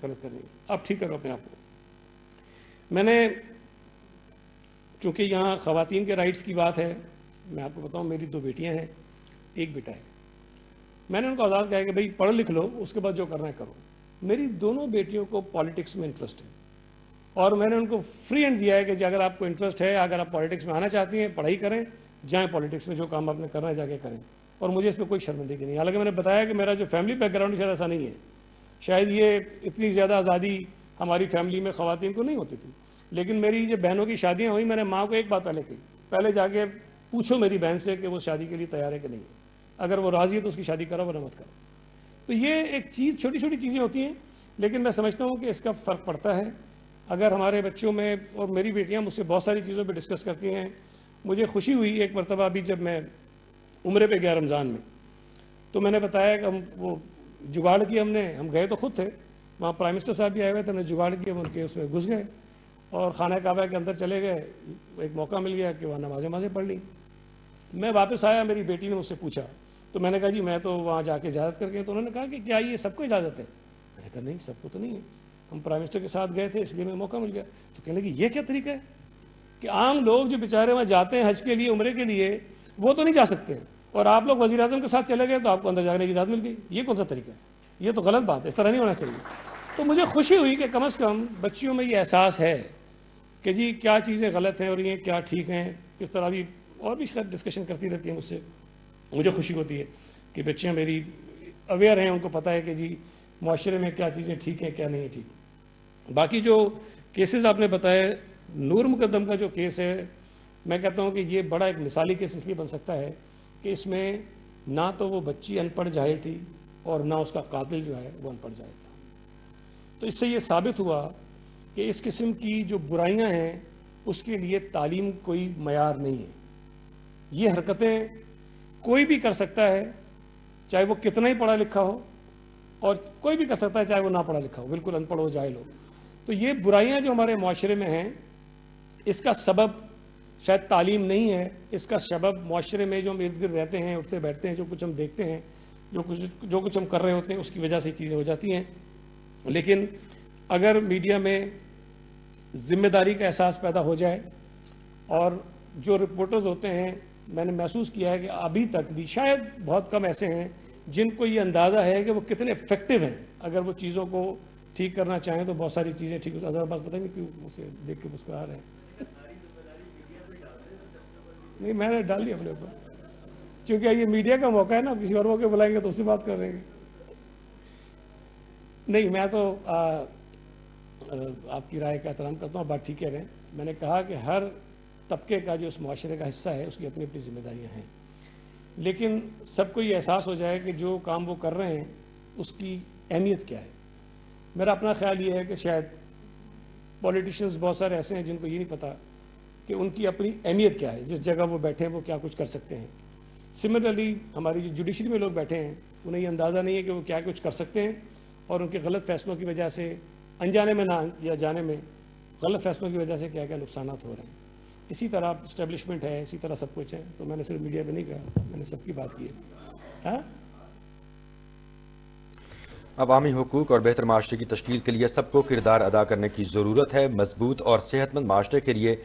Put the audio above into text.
غلط کرنی ہے، آپ ٹھیک کرو اپنے آپ کو. میں نے چونکہ یہاں خواتین کے رائٹس کی بات ہے، میں آپ کو بتاؤں میری 2 بیٹیاں ہیں، 1 بیٹا ہے. میں نے ان کو آزاد کہا کہ بھائی پڑھ لکھ لو، اس کے بعد جو کرنا ہے کرو. میری دونوں بیٹیوں کو پالیٹکس میں انٹرسٹ ہے، اور میں نے ان کو فری ہینڈ دیا ہے کہ اگر آپ کو انٹرسٹ ہے، اگر آپ پالیٹکس میں آنا چاہتی ہیں، پڑھائی کریں، جائیں پالیٹکس میں، جو کام آپ نے کرنا ہے جا کے کریں. اور مجھے اس میں کوئی شرمندگی نہیں. حالانکہ میں نے بتایا کہ میرا جو فیملی بیک گراؤنڈ شاید ایسا نہیں ہے، شاید یہ اتنی زیادہ آزادی ہماری فیملی میں خواتین کو نہیں ہوتی تھی. لیکن میری جو بہنوں کی شادیاں ہوئیں، میں نے ماں کو ایک بات پہلے کہی، پہلے جا کے پوچھو میری بہن سے کہ وہ شادی کے لیے تیار ہے کہ نہیں ہے. اگر وہ راضی ہے تو اس کی شادی کرو، ورنہ مت کرو. تو یہ ایک چیز، چھوٹی چھوٹی چیزیں ہوتی ہیں، لیکن میں سمجھتا ہوں کہ اس کا فرق پڑتا ہے. اگر ہمارے بچوں میں، اور میری بیٹیاں مجھ سے بہت ساری چیزوں پہ ڈسکس کرتی ہیں. مجھے خوشی ہوئی ایک مرتبہ ابھی جب میں عمرے پہ گیا رمضان میں، تو میں نے بتایا کہ ہم وہ جگاڑ کی، ہم گئے تو خود تھے، وہاں پرائم منسٹر صاحب بھی آئے ہوئے تھے، ہم نے جگاڑ کی، ہم ان کے اس میں گھس گئے اور خانہ کعبہ کے اندر چلے گئے. ایک موقع مل گیا کہ وہاں نمازیں پڑھ لی. میں واپس آیا، میری بیٹی نے مجھ سے پوچھا، تو میں نے کہا جی میں تو وہاں جا کے اجازت کر کے. تو انہوں نے کہا کہ کیا یہ سب کو اجازت ہے؟ میں نے کہا نہیں، سب کو تو نہیں ہے، ہم پرائم منسٹر کے ساتھ گئے تھے اس لیے میں موقع مل گیا. تو کہنے لگی یہ کیا طریقہ ہے کہ عام لوگ جو بیچارے وہاں جاتے ہیں حج کے لیے، عمرے کے لیے، وہ تو نہیں جا سکتے، اور آپ لوگ وزیر اعظم کے ساتھ چلے گئے تو آپ کو اندر جانے کی اجازت مل گئی. یہ کون سا طریقہ ہے؟ یہ تو غلط بات ہے، اس طرح نہیں ہونا چاہیے. تو مجھے خوشی ہوئی کہ کم از کم بچیوں میں یہ احساس ہے کہ جی کیا چیزیں غلط ہیں اور یہ کیا ٹھیک ہیں. کس طرح بھی اور بھی ڈسکشن کرتی رہتی ہیں مجھ سے. مجھے خوشی ہوتی ہے کہ بچیاں میری اویئر ہیں، ان کو پتہ ہے کہ جی معاشرے میں کیا چیزیں ٹھیک ہیں، کیا نہیں ٹھیک. باقی جو کیسز آپ نے بتائے، نور مقدم کا جو کیس ہے، میں کہتا ہوں کہ یہ بڑا ایک مثالی کیس اس لیے بن سکتا ہے کہ اس میں نہ تو وہ بچی ان پڑھ جاہل تھی، اور نہ اس کا قاتل جو ہے وہ ان پڑھ جاہل تھا. تو اس سے یہ ثابت ہوا کہ اس قسم کی جو برائیاں ہیں اس کے لیے تعلیم کوئی معیار نہیں ہے. یہ حرکتیں کوئی بھی کر سکتا ہے، چاہے وہ کتنا ہی پڑھا لکھا ہو، اور کوئی بھی کر سکتا ہے چاہے وہ نہ پڑھا لکھا ہو، بالکل ان پڑھ ہو، جاہل ہو. تو یہ برائیاں جو ہمارے معاشرے میں ہیں، اس کا سبب شاید تعلیم نہیں ہے. اس کا سبب معاشرے میں جو ہم ارد گرد رہتے ہیں، اٹھتے بیٹھتے ہیں، جو کچھ ہم دیکھتے ہیں، جو کچھ ہم کر رہے ہوتے ہیں، اس کی وجہ سے چیزیں ہو جاتی ہیں. لیکن اگر میڈیا میں ذمہ داری کا احساس پیدا ہو جائے، اور جو رپورٹرز ہوتے ہیں، میں نے محسوس کیا ہے کہ ابھی تک بھی شاید بہت کم ایسے ہیں جن کو یہ اندازہ ہے کہ وہ کتنے افیکٹو ہیں. اگر وہ چیزوں کو ٹھیک کرنا چاہیں تو بہت ساری چیزیں ٹھیک. حضرت بات بتائیں گے کیوں اسے دیکھ کے مسکرا رہے ہیں؟ نہیں، میں نے ڈال لیا اپنے اوپر، چونکہ یہ میڈیا کا موقع ہے نا، کسی اور موقع بلائیں گے تو اس سے بات کر رہے ہیں. نہیں، میں تو آپ کی رائے کا احترام کرتا ہوں، بات ٹھیک کہہ رہے ہیں. میں نے کہا کہ ہر طبقے کا جو اس معاشرے کا حصہ ہے اس کی اپنی اپنی ذمہ داریاں ہیں، لیکن سب کو یہ احساس ہو جائے کہ جو کام وہ کر رہے ہیں اس کی اہمیت کیا ہے. میرا اپنا خیال یہ ہے کہ شاید پولیٹیشینز بہت سارے ایسے ہیں جن کو یہ نہیں پتہ کہ ان کی اپنی اہمیت کیا ہے، جس جگہ وہ بیٹھے ہیں وہ کیا کچھ کر سکتے ہیں. سملرلی ہماری جو جوڈیشری میں لوگ بیٹھے ہیں، انہیں یہ اندازہ نہیں ہے کہ وہ کیا کچھ کر سکتے ہیں، اور ان کے غلط فیصلوں کی وجہ سے، انجانے میں نہ یا جانے میں، غلط فیصلوں کی وجہ سے کیا کیا نقصانات ہو رہے ہیں. اسی طرح اسٹیبلشمنٹ ہے، اسی طرح سب کچھ ہے. تو میں نے صرف میڈیا پہ نہیں کہا، میں نے سب کی بات کی ہے. عوامی حقوق اور بہتر معاشرے کی تشکیل کے لیے سب کو کردار ادا کرنے کی ضرورت ہے. مضبوط اور صحت مند معاشرے کے لیے